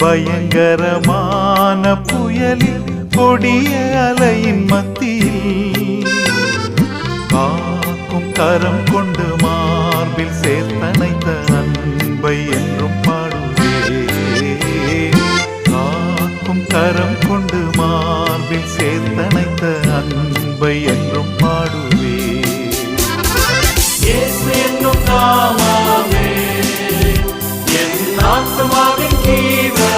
பயங்கரமான புயலில் கொடிய அலையின் மத்தியில் காக்கும் கரம் கொண்டு மார்பில் சேர்த்தணைத்த அன்பை என்றும் பாடுவே. காக்கும் கரம் கொண்டு மார்பில் சேர்த்தணைத்த அன்பை என்றும் பாடுவே. இயேசு என்னும் நாமமே என் ஆத்துமாவின் ஜீவன்.